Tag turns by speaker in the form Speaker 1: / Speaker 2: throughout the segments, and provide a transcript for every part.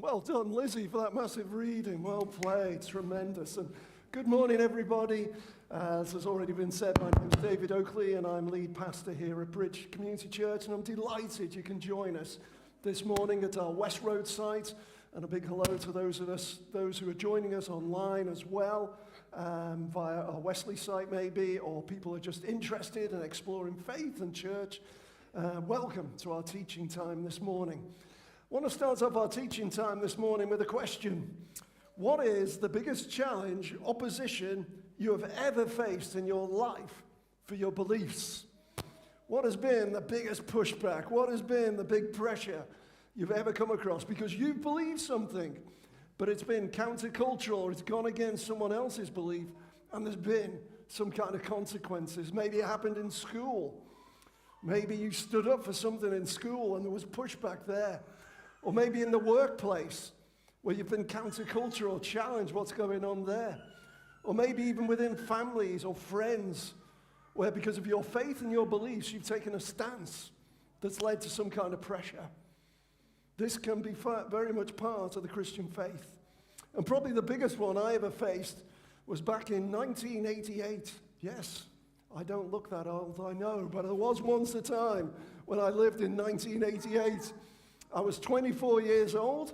Speaker 1: Well done, Lizzie, for that massive reading. Well played. Tremendous. And good morning, everybody. As has already been said, my name is David Oakley, and I'm lead pastor here at Bridge Community Church, and I'm delighted you can join us this morning at our Westroad site. And a big hello to those who are joining us online as well, via our Wesley site maybe, or people who are just interested in exploring faith and church. Welcome to our teaching time this morning. I want to start off our teaching time this morning with a question. What is the biggest challenge, opposition you have ever faced in your life for your beliefs? What has been the biggest pushback? What has been the big pressure you've ever come across? Because you believe something, but it's been countercultural, or it's gone against someone else's belief, and there's been some kind of consequences. Maybe it happened in school. Maybe you stood up for something in school and there was pushback there. Or maybe in the workplace, where you've been countercultural, challenged what's going on there. Or maybe even within families or friends, where because of your faith and your beliefs, you've taken a stance that's led to some kind of pressure. This can be very much part of the Christian faith. And probably the biggest one I ever faced was back in 1988. Yes, I don't look that old, I know, but there was once a time when I lived in 1988. I was 24 years old,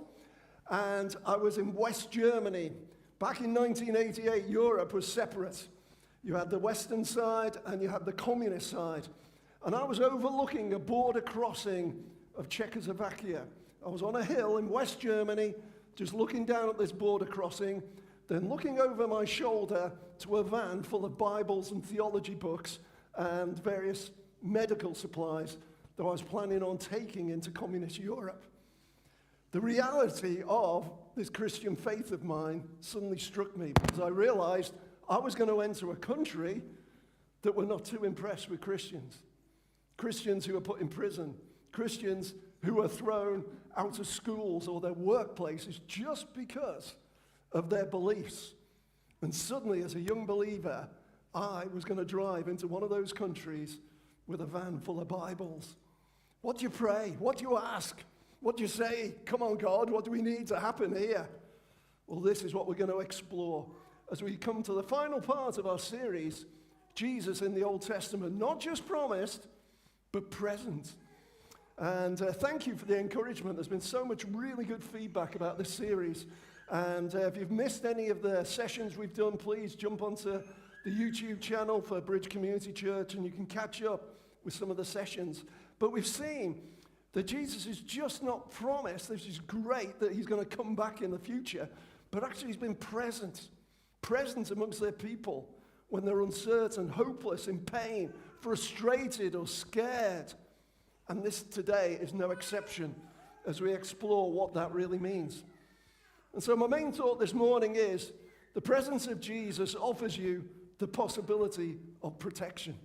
Speaker 1: and I was in West Germany. Back in 1988, Europe was separate. You had the Western side and you had the communist side. And I was overlooking a border crossing of Czechoslovakia. I was on a hill in West Germany, just looking down at this border crossing, then looking over my shoulder to a van full of Bibles and theology books and various medical supplies that I was planning on taking into communist Europe. The reality of this Christian faith of mine suddenly struck me, because I realized I was going to enter a country that were not too impressed with Christians. Christians who were put in prison, Christians who were thrown out of schools or their workplaces just because of their beliefs. And suddenly, as a young believer, I was going to drive into one of those countries with a van full of Bibles. What do you pray? What do you ask? What do you say? Come on, God, what do we need to happen here? Well, this is what we're going to explore as we come to the final part of our series, Jesus in the Old Testament, not just promised, but present. And thank you for the encouragement. There's been so much really good feedback about this series. And if you've missed any of the sessions we've done, please jump onto the YouTube channel for Bridge Community Church, and you can catch up with some of the sessions. But we've seen that Jesus is just not promised, this is great that he's going to come back in the future, but actually he's been present amongst their people when they're uncertain, hopeless, in pain, frustrated or scared. And this today is no exception as we explore what that really means. And so my main thought this morning is the presence of Jesus offers you the possibility of protection.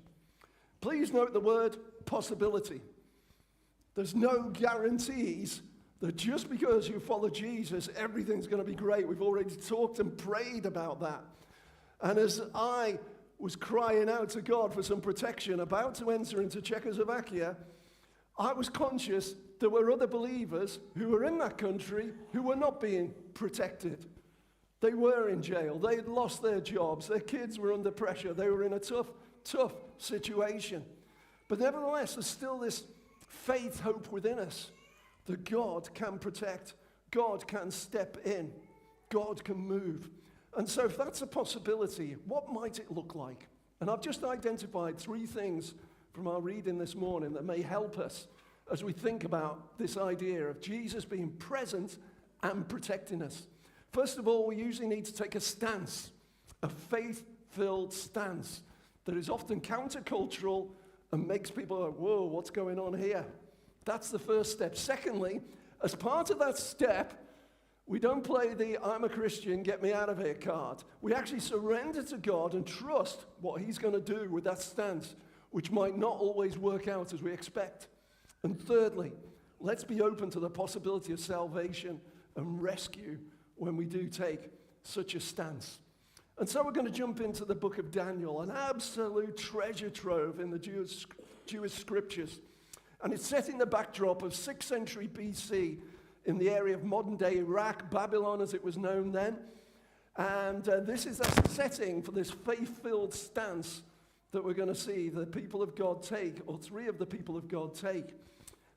Speaker 1: Please note the word possibility. There's no guarantees that just because you follow Jesus, everything's going to be great. We've already talked and prayed about that. And as I was crying out to God for some protection, about to enter into Czechoslovakia, I was conscious there were other believers who were in that country who were not being protected. They were in jail. They had lost their jobs. Their kids were under pressure. They were in a tough situation. But nevertheless, there's still this faith, hope within us that God can protect, God can step in, God can move. And so if that's a possibility, what might it look like? And I've just identified 3 things from our reading this morning that may help us as we think about this idea of Jesus being present and protecting us. First of all, we usually need to take a stance, a faith-filled stance that is often countercultural and makes people go, whoa, what's going on here? That's the first step. Secondly, as part of that step, we don't play the I'm a Christian, get me out of here card. We actually surrender to God and trust what he's going to do with that stance, which might not always work out as we expect. And thirdly, let's be open to the possibility of salvation and rescue when we do take such a stance. And so we're going to jump into the book of Daniel, an absolute treasure trove in the Jewish scriptures. And it's set in the backdrop of 6th century BC in the area of modern-day Iraq, Babylon as it was known then. And this is a setting for this faith-filled stance that we're going to see the people of God take, or three of the people of God take.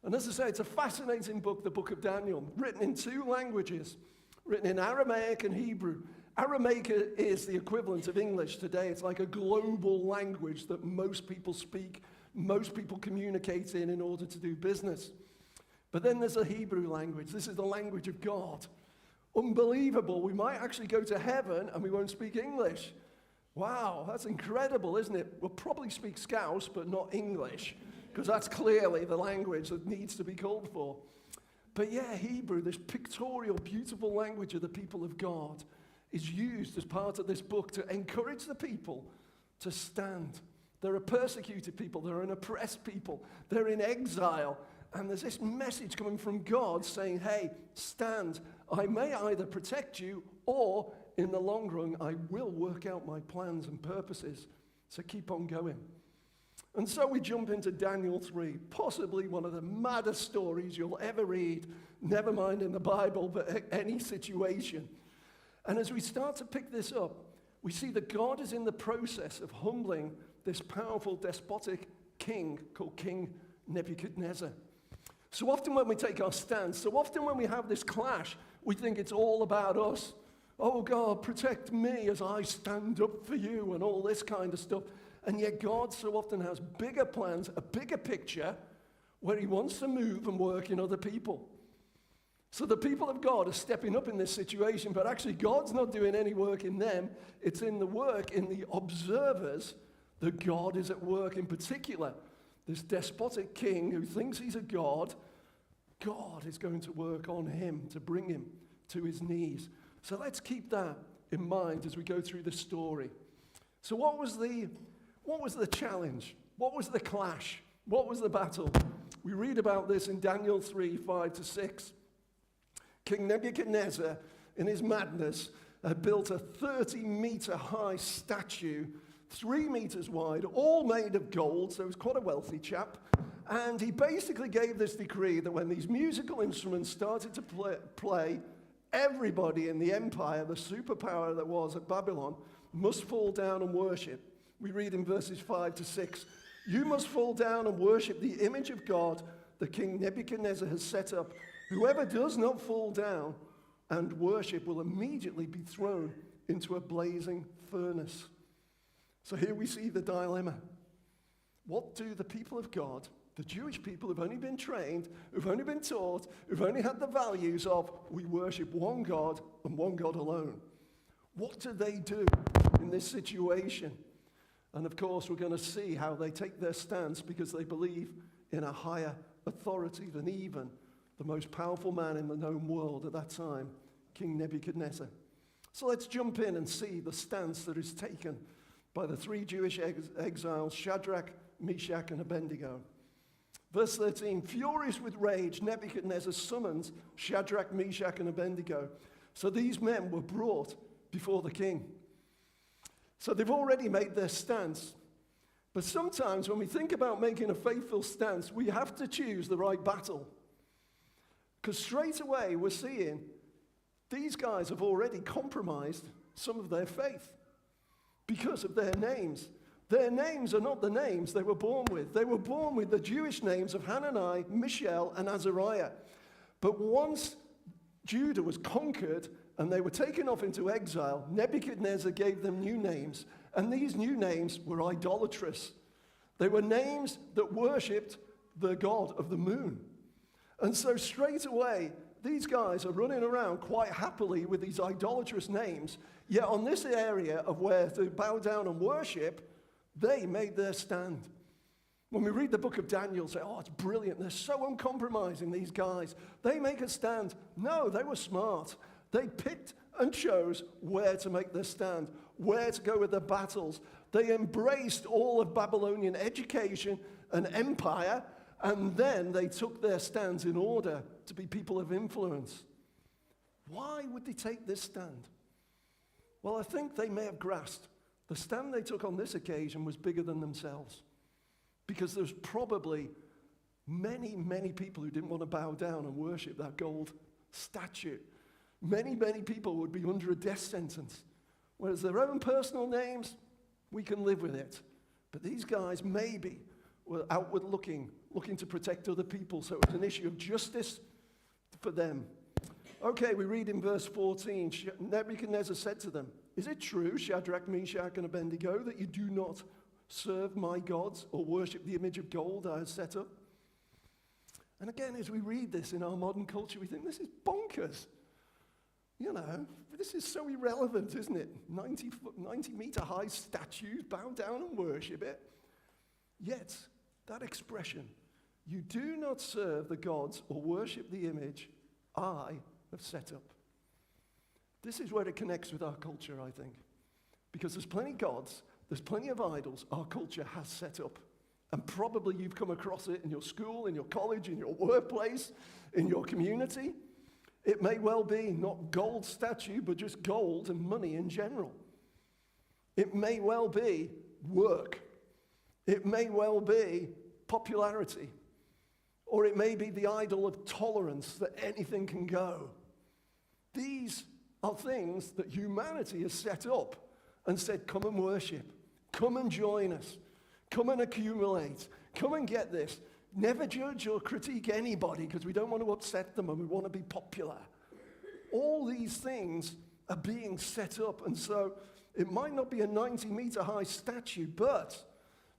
Speaker 1: And as I say, it's a fascinating book, the book of Daniel, written in two languages, written in Aramaic and Hebrew. Aramaic is the equivalent of English today. It's like a global language that most people speak, most people communicate in order to do business. But then there's a Hebrew language. This is the language of God. Unbelievable. We might actually go to heaven and we won't speak English. Wow, that's incredible, isn't it? We'll probably speak Scouse, but not English, because that's clearly the language that needs to be called for. But yeah, Hebrew, this pictorial, beautiful language of the people of God, is used as part of this book to encourage the people to stand. They're a persecuted people, they're an oppressed people, they're in exile, and there's this message coming from God saying, hey, stand. I may either protect you, or in the long run, I will work out my plans and purposes. So keep on going. And so we jump into Daniel 3, possibly one of the maddest stories you'll ever read, never mind in the Bible, but any situation. And as we start to pick this up, we see that God is in the process of humbling this powerful, despotic king called King Nebuchadnezzar. So often when we take our stance, so often when we have this clash, we think it's all about us. Oh God, protect me as I stand up for you and all this kind of stuff. And yet God so often has bigger plans, a bigger picture, where he wants to move and work in other people. So the people of God are stepping up in this situation, but actually God's not doing any work in them. It's in the work in the observers that God is at work. In particular, this despotic king who thinks he's a god, God is going to work on him to bring him to his knees. So let's keep that in mind as we go through the story. So what was the challenge? What was the clash? What was the battle? We read about this in Daniel 3, 5-6. King Nebuchadnezzar, in his madness, had built a 30-meter high statue, 3 meters wide, all made of gold, so he was quite a wealthy chap. And he basically gave this decree that when these musical instruments started to play, everybody in the empire, the superpower that was at Babylon, must fall down and worship. We read in verses 5-6, you must fall down and worship the image of God that King Nebuchadnezzar has set up. Whoever does not fall down and worship will immediately be thrown into a blazing furnace. So here we see the dilemma. What do the people of God, the Jewish people who've only been trained, who've only been taught, who've only had the values of we worship one God and one God alone, what do they do in this situation? And of course, we're going to see how they take their stance because they believe in a higher authority than even the most powerful man in the known world at that time, King Nebuchadnezzar. So let's jump in and see the stance that is taken by the 3 Jewish exiles, Shadrach, Meshach, and Abednego. Verse 13, furious with rage, Nebuchadnezzar summons Shadrach, Meshach, and Abednego. So these men were brought before the king. So they've already made their stance. But sometimes when we think about making a faithful stance, we have to choose the right battle. Because straight away we're seeing these guys have already compromised some of their faith because of their names. Their names are not the names they were born with. They were born with the Jewish names of Hanani, Mishael, and Azariah. But once Judah was conquered and they were taken off into exile, Nebuchadnezzar gave them new names. And these new names were idolatrous. They were names that worshipped the god of the moon. And so straight away, these guys are running around quite happily with these idolatrous names. Yet on this area of where to bow down and worship, they made their stand. When we read the book of Daniel, say, oh, it's brilliant. They're so uncompromising, these guys. They make a stand. No, they were smart. They picked and chose where to make their stand, where to go with their battles. They embraced all of Babylonian education and empire, and then they took their stands in order to be people of influence. Why would they take this stand? Well, I think they may have grasped the stand they took on this occasion was bigger than themselves. Because there's probably many, many people who didn't want to bow down and worship that gold statue. Many, many people would be under a death sentence. Whereas their own personal names, we can live with it. But these guys maybe were outward looking to protect other people. So it was an issue of justice for them. Okay, we read in verse 14, Nebuchadnezzar said to them, "Is it true, Shadrach, Meshach, and Abednego, that you do not serve my gods or worship the image of gold I have set up?" And again, as we read this in our modern culture, we think this is bonkers. You know, this is so irrelevant, isn't it? 90-meter high statues, bow down and worship it. Yet, that expression, "You do not serve the gods or worship the image I have set up." This is where it connects with our culture, I think. Because there's plenty of gods, there's plenty of idols our culture has set up. And probably you've come across it in your school, in your college, in your workplace, in your community. It may well be not gold statue, but just gold and money in general. It may well be work. It may well be popularity. Or it may be the idol of tolerance, that anything can go. These are things that humanity has set up and said, come and worship. Come and join us. Come and accumulate. Come and get this. Never judge or critique anybody because we don't want to upset them and we want to be popular. All these things are being set up, and so it might not be a 90-meter high statue, but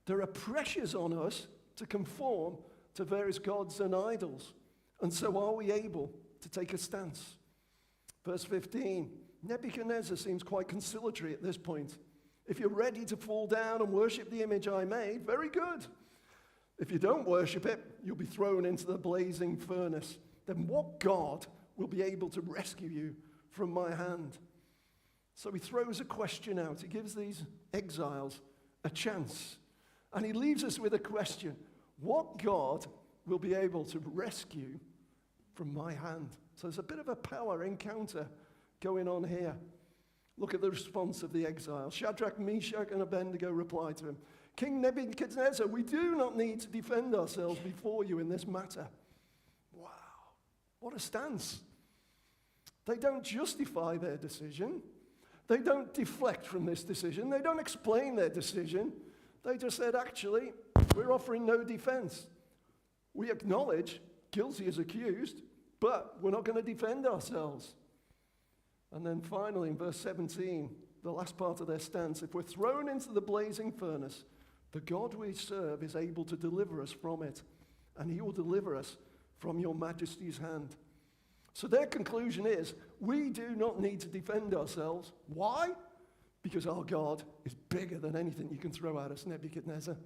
Speaker 1: there are pressures on us to conform to various gods and idols. And so are we able to take a stance? Verse 15, Nebuchadnezzar seems quite conciliatory at this point. If you're ready to fall down and worship the image I made, very good. If you don't worship it, you'll be thrown into the blazing furnace. Then what God will be able to rescue you from my hand? So he throws a question out. He gives these exiles a chance. And he leaves us with a question. What God will be able to rescue from my hand? So there's a bit of a power encounter going on here. Look at the response of the exile. Shadrach, Meshach, and Abednego replied to him, "King Nebuchadnezzar, we do not need to defend ourselves before you in this matter." Wow, what a stance. They don't justify their decision. They don't deflect from this decision. They don't explain their decision. They just said, actually, we're offering no defense. We acknowledge guilty as accused, but we're not going to defend ourselves. And then finally, in verse 17, the last part of their stance, if we're thrown into the blazing furnace, the God we serve is able to deliver us from it, and he will deliver us from your majesty's hand. So their conclusion is, we do not need to defend ourselves. Why? Because our God is bigger than anything you can throw at us, Nebuchadnezzar.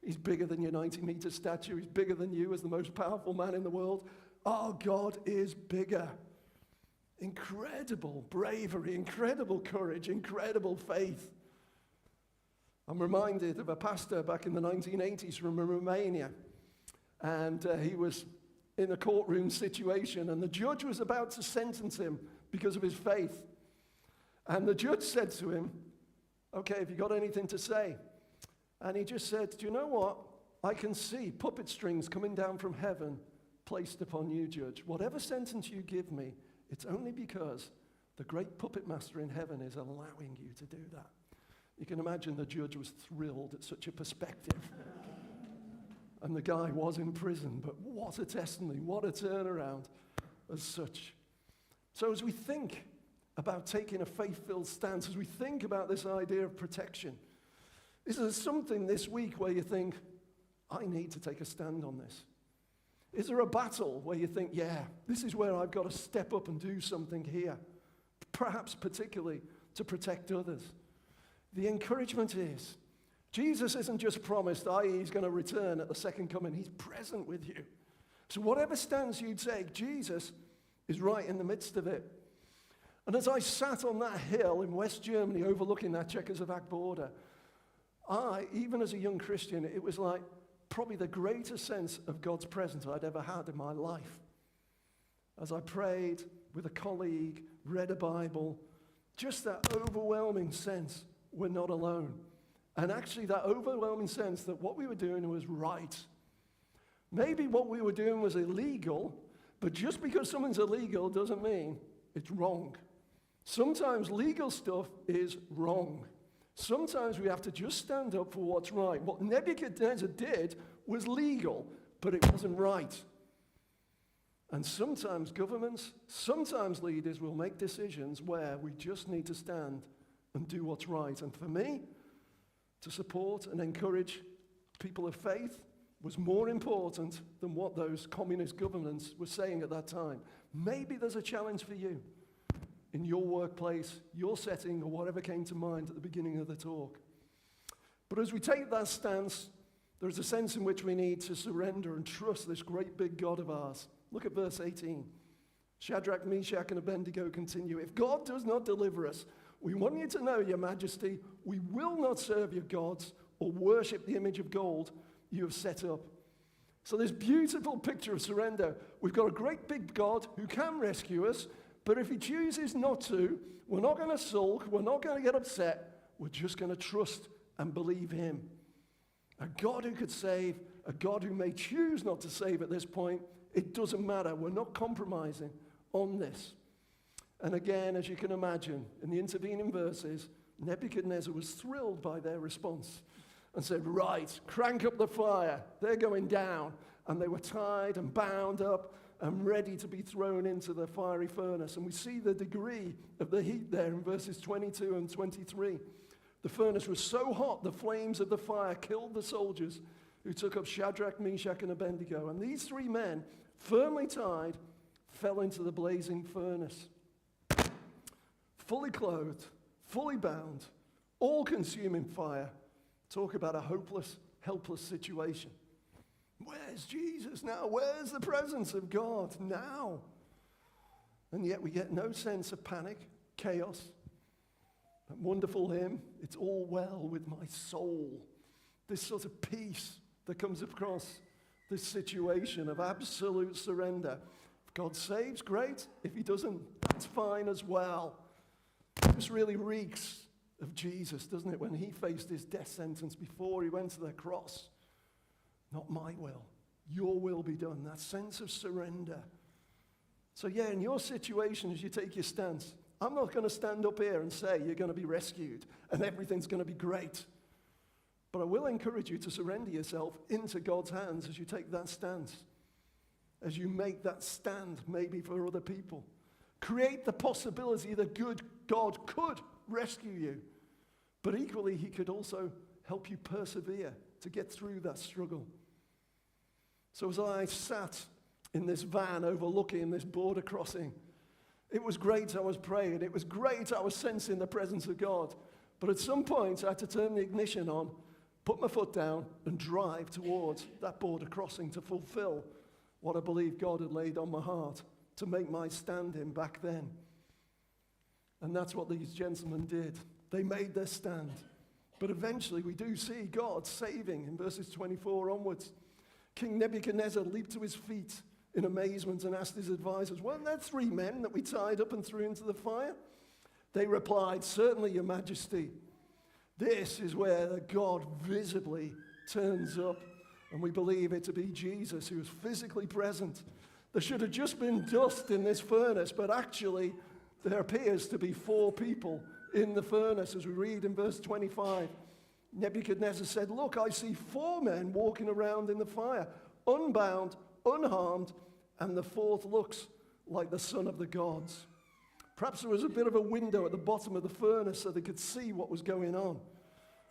Speaker 1: He's bigger than your 90-meter statue. He's bigger than you as the most powerful man in the world. Our God is bigger. Incredible bravery, incredible courage, incredible faith. I'm reminded of a pastor back in the 1980s from Romania. And he was in a courtroom situation, and the judge was about to sentence him because of his faith. And the judge said to him, "Okay, have you got anything to say?" And he just said, "Do you know what? I can see puppet strings coming down from heaven placed upon you, Judge. Whatever sentence you give me, it's only because the great puppet master in heaven is allowing you to do that." You can imagine the judge was thrilled at such a perspective. And the guy was in prison, but what a testimony, what a turnaround as such. So as we think about taking a faith-filled stance, as we think about this idea of protection, is there something this week where you think, I need to take a stand on this? Is there a battle where you think, yeah, this is where I've got to step up and do something here, perhaps particularly to protect others? The encouragement is, Jesus isn't just promised, i.e. he's going to return at the second coming. He's present with you. So whatever stance you take, Jesus is right in the midst of it. And as I sat on that hill in West Germany overlooking that Czechoslovak border, even as a young Christian, it was like probably the greatest sense of God's presence I'd ever had in my life. As I prayed with a colleague, read a Bible, just that overwhelming sense we're not alone. And actually that overwhelming sense that what we were doing was right. Maybe what we were doing was illegal. But just because something's illegal doesn't mean it's wrong. Sometimes legal stuff is wrong. Sometimes we have to just stand up for what's right. What Nebuchadnezzar did was legal, but it wasn't right. And sometimes governments, sometimes leaders will make decisions where we just need to stand and do what's right. And for me, to support and encourage people of faith was more important than what those communist governments were saying at that time. Maybe there's a challenge for you in your workplace, your setting, or whatever came to mind at the beginning of the talk. But as we take that stance, there's a sense in which we need to surrender and trust this great big God of ours. Look at verse 18. Shadrach, Meshach, and Abednego continue. If God does not deliver us, we want you to know, Your Majesty, we will not serve your gods or worship the image of gold you have set up. So this beautiful picture of surrender. We've got a great big God who can rescue us, but if he chooses not to, we're not going to sulk, we're not going to get upset, we're just going to trust and believe him. A God who could save, a God who may choose not to save at this point, it doesn't matter. We're not compromising on this. And again, as you can imagine, in the intervening verses, Nebuchadnezzar was thrilled by their response and said, right, crank up the fire. They're going down. And they were tied and bound up and ready to be thrown into the fiery furnace. And we see the degree of the heat there in verses 22 and 23. The furnace was so hot, the flames of the fire killed the soldiers who took up Shadrach, Meshach, and Abednego. And these three men, firmly tied, fell into the blazing furnace. Fully clothed, fully bound, all-consuming fire. Talk about a hopeless, helpless situation. Where's Jesus now? Where's the presence of God now? And yet we get no sense of panic, chaos. That wonderful hymn, it's all well with my soul. This sort of peace that comes across this situation of absolute surrender. If God saves, great. If he doesn't, that's fine as well. This really reeks of Jesus, doesn't it, when he faced his death sentence before he went to the cross. Not my will, your will be done. That sense of surrender. So yeah, in your situation, as you take your stance, I'm not going to stand up here and say you're going to be rescued and everything's going to be great. But I will encourage you to surrender yourself into God's hands as you take that stance, as you make that stand maybe for other people. Create the possibility that good God could rescue you, but equally he could also help you persevere to get through that struggle. So as I sat in this van overlooking this border crossing, it was great I was praying, it was great I was sensing the presence of God, but at some point I had to turn the ignition on, put my foot down and drive towards that border crossing to fulfill what I believe God had laid on my heart to make my stand in back then. And that's what these gentlemen did. They made their stand. But eventually we do see God saving in verses 24 onwards. King Nebuchadnezzar leaped to his feet in amazement and asked his advisors, weren't there three men that we tied up and threw into the fire? They replied, certainly, Your Majesty. This is where the God visibly turns up, and we believe it to be Jesus who was physically present. There should have just been dust in this furnace, but actually there appears to be four people in the furnace, as we read in verse 25. Nebuchadnezzar said, look, I see four men walking around in the fire, unbound, unharmed, and the fourth looks like the son of the gods. Perhaps there was a bit of a window at the bottom of the furnace so they could see what was going on.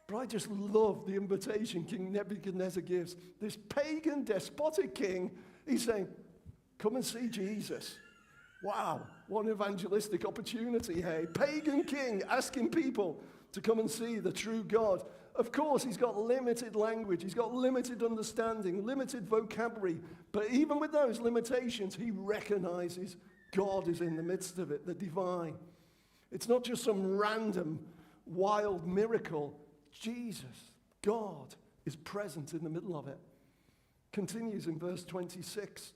Speaker 1: But I just love the invitation King Nebuchadnezzar gives. This pagan, despotic king, he's saying, come and see Jesus. Wow, what an evangelistic opportunity, hey? Pagan king asking people to come and see the true God. Of course, he's got limited language, he's got limited understanding, limited vocabulary, but even with those limitations, he recognizes God is in the midst of it, the divine. It's not just some random, wild miracle. Jesus, God, is present in the middle of it. Continues in verse 26.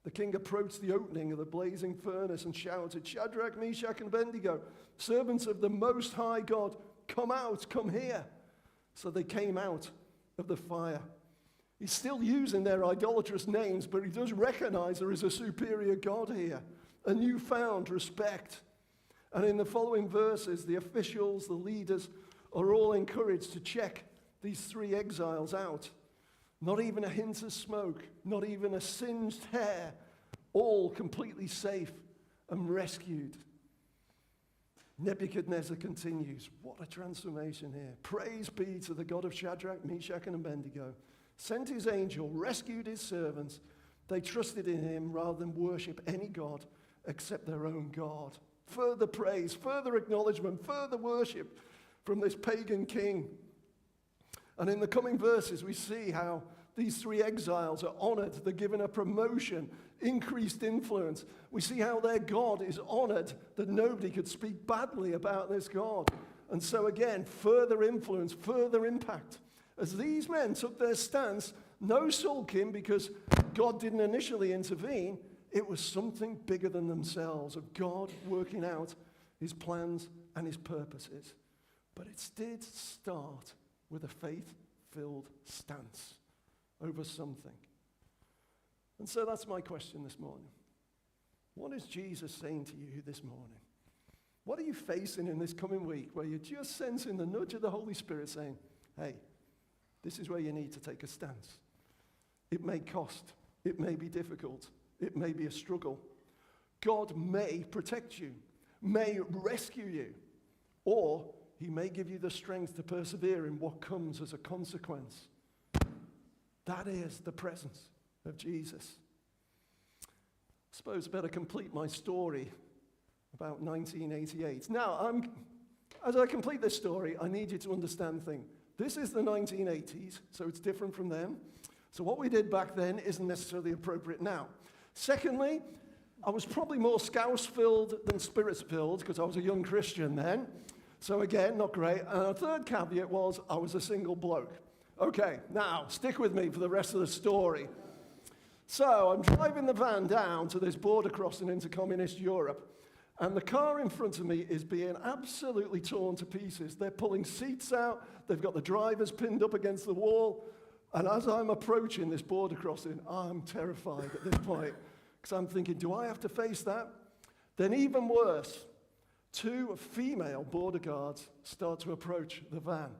Speaker 1: The king approached the opening of the blazing furnace and shouted, Shadrach, Meshach, and Abednego, servants of the Most High God, come out, come here. So they came out of the fire. He's still using their idolatrous names, but he does recognize there is a superior God here, a newfound respect. And in the following verses, the officials, the leaders, are all encouraged to check these three exiles out. Not even a hint of smoke, not even a singed hair, all completely safe and rescued. Nebuchadnezzar continues. What a transformation here. Praise be to the God of Shadrach, Meshach, and Abednego. Sent his angel, rescued his servants. They trusted in him rather than worship any god except their own God. Further praise, further acknowledgement, further worship from this pagan king. And in the coming verses, we see how these three exiles are honored. They're given a promotion, increased influence. We see how their God is honored, that nobody could speak badly about this God. And so again, further influence, further impact. As these men took their stance, no sulking because God didn't initially intervene. It was something bigger than themselves, of God working out his plans and his purposes. But it did start with a faith-filled stance over something. And so that's my question this morning. What is Jesus saying to you this morning? What are you facing in this coming week where you're just sensing the nudge of the Holy Spirit saying, hey, this is where you need to take a stance. It may cost. It may be difficult. It may be a struggle. God may protect you, may rescue you, or he may give you the strength to persevere in what comes as a consequence. That is the presence of Jesus. I suppose I better complete my story about 1988. Now, as I complete this story, I need you to understand things. This is the 1980s, so it's different from them. So what we did back then isn't necessarily appropriate now. Secondly, I was probably more scouse-filled than spirits-filled because I was a young Christian then. So again, not great. And a third caveat was I was a single bloke. Okay, now, stick with me for the rest of the story. So I'm driving the van down to this border crossing into communist Europe, and the car in front of me is being absolutely torn to pieces. They're pulling seats out. They've got the drivers pinned up against the wall. And as I'm approaching this border crossing, I'm terrified at this point because I'm thinking, do I have to face that? Then even worse, two female border guards start to approach the van.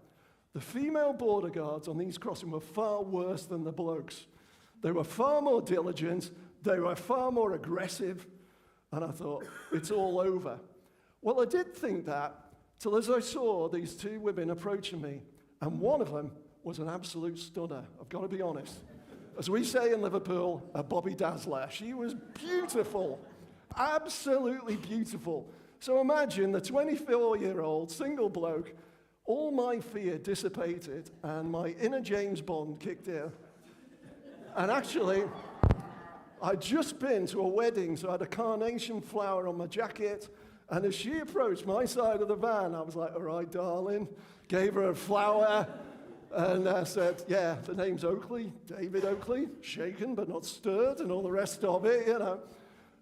Speaker 1: The female border guards on these crossings were far worse than the blokes. They were far more diligent. They were far more aggressive. And I thought, it's all over. Well, I did think that till as I saw these two women approaching me, and one of them was an absolute stunner, I've got to be honest. As we say in Liverpool, a Bobby Dazzler. She was beautiful, absolutely beautiful. So imagine the 24-year-old single bloke, all my fear dissipated, and my inner James Bond kicked in. And actually, I'd just been to a wedding, so I had a carnation flower on my jacket, and as she approached my side of the van, I was like, all right, darling, gave her a flower, and I said, yeah, the name's Oakley, David Oakley, shaken but not stirred, and all the rest of it, you know.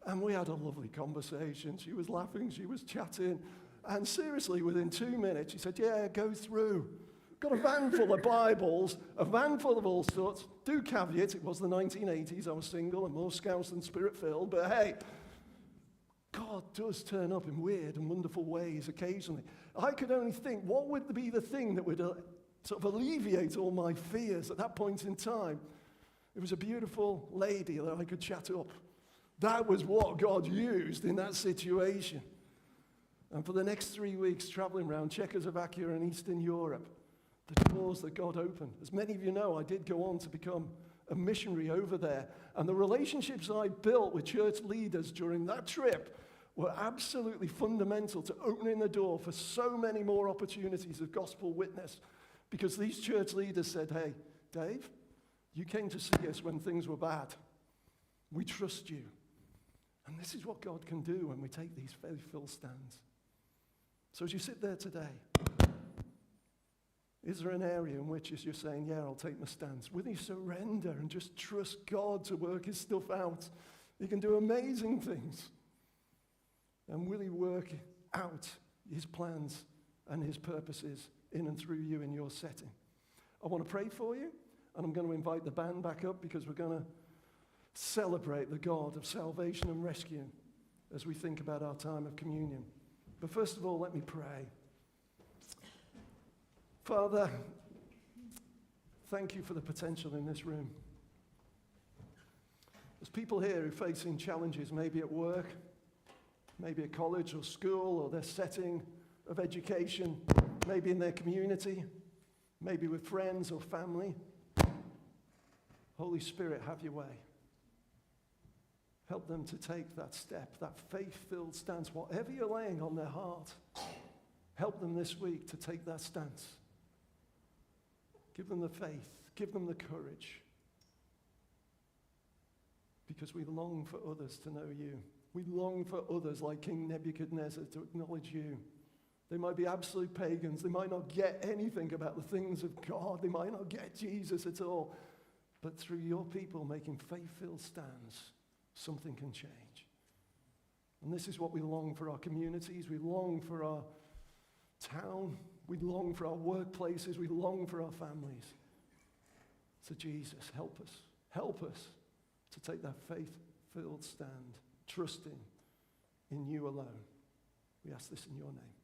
Speaker 1: And we had a lovely conversation. She was laughing, she was chatting, and seriously, within 2 minutes, she said, yeah, go through. Got a van full of Bibles, a van full of all sorts. Do caveat, it was the 1980s, I was single and more scouse than spirit-filled, but hey, God does turn up in weird and wonderful ways occasionally. I could only think, what would be the thing that would sort of alleviate all my fears at that point in time? It was a beautiful lady that I could chat up. That was what God used in that situation. And for the next 3 weeks, traveling around Czechoslovakia and Eastern Europe, the doors that God opened. As many of you know, I did go on to become a missionary over there. And the relationships I built with church leaders during that trip were absolutely fundamental to opening the door for so many more opportunities of gospel witness. Because these church leaders said, hey, Dave, you came to see us when things were bad. We trust you. And this is what God can do when we take these faith-filled stands. So as you sit there today, is there an area in which as you're saying, yeah, I'll take my stance? Will you surrender and just trust God to work his stuff out? He can do amazing things. And will he work out his plans and his purposes in and through you in your setting? I want to pray for you. And I'm going to invite the band back up because we're going to celebrate the God of salvation and rescue as we think about our time of communion. But first of all, let me pray. Father, thank you for the potential in this room. There's people here who are facing challenges, maybe at work, maybe at college or school or their setting of education, maybe in their community, maybe with friends or family. Holy Spirit, have your way. Help them to take that step, that faith-filled stance, whatever you're laying on their heart. Help them this week to take that stance. Give them the faith, give them the courage. Because we long for others to know you. We long for others like King Nebuchadnezzar to acknowledge you. They might be absolute pagans. They might not get anything about the things of God. They might not get Jesus at all. But through your people making faith-filled stands, something can change. And this is what we long for our communities. We long for our town. We long for our workplaces. We long for our families. So Jesus, help us. Help us to take that faith-filled stand, trusting in you alone. We ask this in your name.